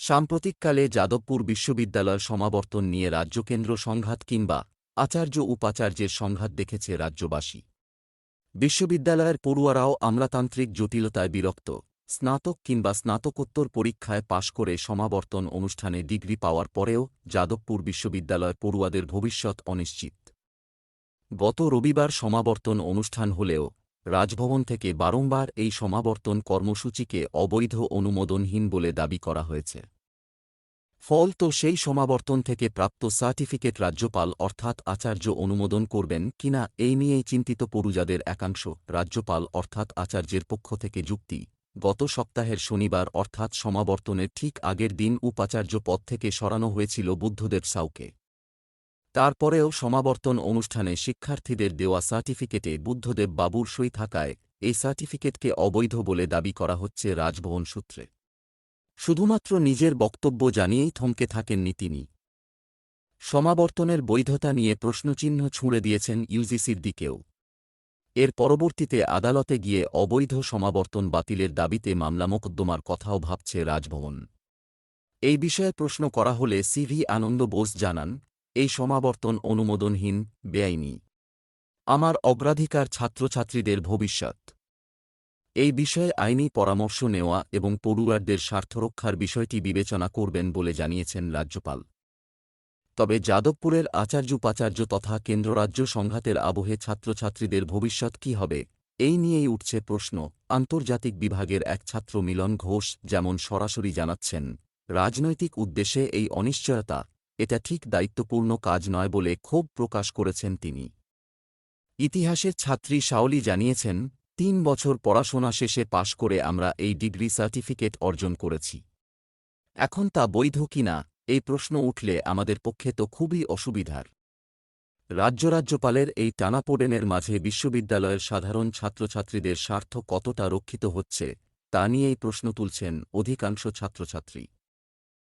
সাম্প্রতিককালে যাদবপুর বিশ্ববিদ্যালয় সমাবর্তন নিয়ে রাজ্যকেন্দ্র সংঘাত কিংবা আচার্য উপাচার্যের সংঘাত দেখেছে রাজ্যবাসী। বিশ্ববিদ্যালয়ের পড়ুয়ারাও আমলাতান্ত্রিক জটিলতায় বিরক্ত। স্নাতক কিংবা স্নাতকোত্তর পরীক্ষায় পাশ করে সমাবর্তন অনুষ্ঠানে ডিগ্রি পাওয়ার পরেও যাদবপুর বিশ্ববিদ্যালয় পড়ুয়াদের ভবিষ্যৎ অনিশ্চিত। গত রবিবার সমাবর্তন অনুষ্ঠান হলেও রাজভবন থেকে বারংবার এই সমাবর্তন কর্মসূচিকে অবৈধ অনুমোদনহীন বলে দাবি করা হয়েছে। ফল তো সেই সমাবর্তন থেকে প্রাপ্ত সার্টিফিকেট রাজ্যপাল অর্থাৎ আচার্য অনুমোদন করবেন কিনা এই নিয়েই চিন্তিত পড়ুয়াদের একাংশ। রাজ্যপাল অর্থাৎ আচার্যের পক্ষ থেকে যুক্তি, গত সপ্তাহের শনিবার অর্থাৎ সমাবর্তনের ঠিক আগের দিন উপাচার্য পদ থেকে সরানো হয়েছিল বুদ্ধদেব সাউকে। তারপরেও সমাবর্তন অনুষ্ঠানে শিক্ষার্থীদের দেওয়া সার্টিফিকেটে বুদ্ধদেব বাবুর সই থাকায় এই সার্টিফিকেটকে অবৈধ বলে দাবি করা হচ্ছে রাজভবন সূত্রে। শুধুমাত্র নিজের বক্তব্য জানিয়েই থমকে থাকেননি তিনি। সমাবর্তনের বৈধতা নিয়ে প্রশ্নচিহ্ন ছুঁড়ে দিয়েছেন ইউজিসির দিকেও। এর পরবর্তীতে আদালতে গিয়ে অবৈধ সমাবর্তন বাতিলের দাবিতে মামলা মোকদ্দমার কথাও ভাবছে রাজভবন। এই বিষয়ে প্রশ্ন করা হলে সিভি আনন্দ বোস জানান, এই সমাবর্তন অনুমোদনহীন, বেআইনি। আমার অগ্রাধিকার ছাত্রছাত্রীদের ভবিষ্যৎ। এই বিষয়ে আইনি পরামর্শ নেওয়া এবং পড়ুয়ারদের স্বার্থরক্ষার বিষয়টি বিবেচনা করবেন বলে জানিয়েছেন রাজ্যপাল। তবে যাদবপুরের আচার্য-উপাচার্য তথা কেন্দ্র-রাজ্য সংঘাতের আবহে ছাত্রছাত্রীদের ভবিষ্যৎ কী হবে, এই নিয়েই উঠছে প্রশ্ন। আন্তর্জাতিক বিভাগের এক ছাত্র মিলন ঘোষ যেমন সরাসরি জানাচ্ছেন, রাজনৈতিক উদ্দেশ্যে এই অনিশ্চয়তা, এটা ঠিক দায়িত্বপূর্ণ কাজ নয় বলে ক্ষোভ প্রকাশ করেছেন তিনি। ইতিহাসের ছাত্রী শাওলি জানিয়েছেন, ৩ বছর পড়াশোনা শেষে পাশ করে আমরা এই ডিগ্রি সার্টিফিকেট অর্জন করেছি। এখন তা বৈধ কিনা এই প্রশ্ন উঠলে আমাদের পক্ষে তো খুবই অসুবিধার। রাজ্যপালের এই টানাপোড়েনের মাঝে বিশ্ববিদ্যালয়ের সাধারণ ছাত্রছাত্রীদের স্বার্থ কতটা রক্ষিত হচ্ছে তা নিয়েই প্রশ্ন তুলছেন অধিকাংশ ছাত্রছাত্রী।